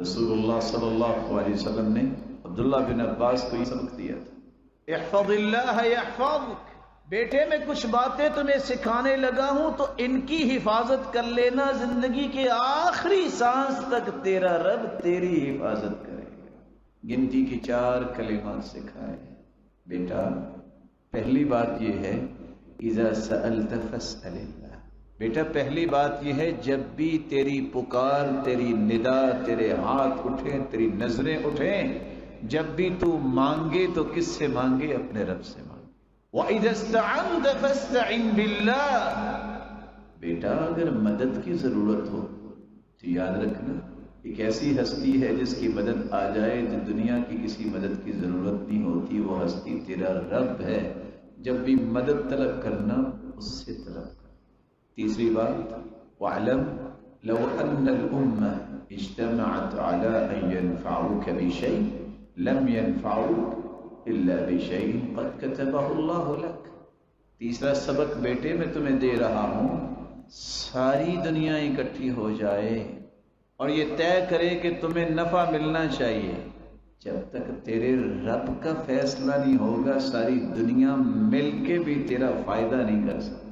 رسول اللہ صلی اللہ علیہ وسلم نے عبداللہ بن عباس کو یہ سبق دیا تھا، احفظ اللہ یحفظک، بیٹے میں کچھ باتیں تمہیں سکھانے لگا ہوں تو ان کی حفاظت کر لینا، زندگی کے آخری سانس تک تیرا رب تیری حفاظت کرے گا۔ گنتی کی 4 کلمات سکھائے۔ بیٹا پہلی بات یہ ہے اذا سألت فاسأل اللہ، بیٹا پہلی بات یہ ہے جب بھی تیری پکار، تیری ندا، تیرے ہاتھ اٹھیں، تیری نظریں اٹھیں، جب بھی تو مانگے تو کس سے مانگے؟ اپنے رب سے مانگے۔ وَإِذَا اسْتَعَنْتَ فَاسْتَعِنْ بِاللَّهِ، بیٹا اگر مدد کی ضرورت ہو تو یاد رکھنا ایک ایسی ہستی ہے جس کی مدد آ جائے تو دنیا کی کسی مدد کی ضرورت نہیں ہوتی، وہ ہستی تیرا رب ہے۔ جب بھی مدد طلب کرنا اس سے طلب کر۔ تیسری بات وَاعْلَمْ لَوْ أَنَّ الْأُمَّةَ اجْتَمَعَتْ عَلَىٰ أَن يَنْفَعُوكَ بِشَيْءٍ لَمْ يَنْفَعُوكَ إِلَّا بِشَيْءٍ قَدْ كَتَبَهُ اللَّهُ لَكَ۔ تیسرا سبق بیٹے میں تمہیں دے رہا ہوں، ساری دنیا اکٹھی ہو جائے اور یہ طے کرے کہ تمہیں نفع ملنا چاہیے، جب تک تیرے رب کا فیصلہ نہیں ہوگا ساری دنیا مل کے بھی تیرا فائدہ نہیں کر سکتی۔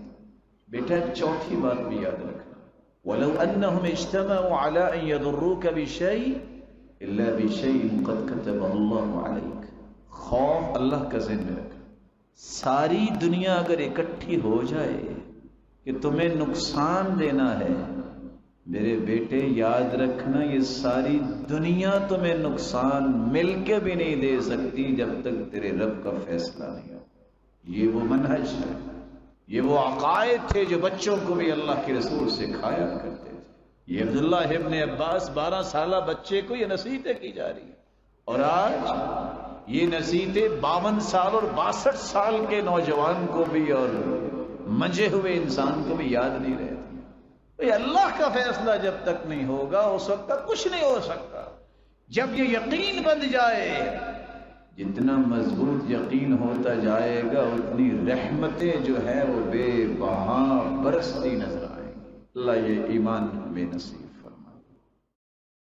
بیٹا چوتھی بات بھی یاد رکھنا، وَلَوْ أَنَّهُمْ اجْتَمَعُوا عَلَىٰ أَن يَضُرُّوكَ بِشَيْءٍ إِلَّا بِشَيْءٍ قَدْ كَتَبَهُ اللَّهُ عَلَيْكَ۔ خوف اللہ کا ذہن میں رکھنا، ساری دنیا اگر اکٹھی ہو جائے کہ تمہیں نقصان دینا ہے، میرے بیٹے یاد رکھنا یہ ساری دنیا تمہیں نقصان مل کے بھی نہیں دے سکتی جب تک تیرے رب کا فیصلہ نہیں ہو۔ یہ وہ منہج ہے، یہ وہ عقائد تھے جو بچوں کو بھی اللہ کے رسول سکھایا کرتے تھے۔ یہ عبداللہ ابن عباس 12 سالہ بچے کو یہ نصیحتیں کی جا رہی ہیں، اور آج یہ نصیحتیں 52 سال اور 62 سال کے نوجوان کو بھی اور منجے ہوئے انسان کو بھی یاد نہیں رہتی۔ اللہ کا فیصلہ جب تک نہیں ہوگا اس وقت تک کچھ نہیں ہو سکتا۔ جب یہ یقین بن جائے، جتنا مضبوط یقین ہوتا جائے گا اتنی رحمتیں جو ہے وہ بے بہا برستی نظر آئیں گی۔ اللہ یہ ایمان ہمیں نصیب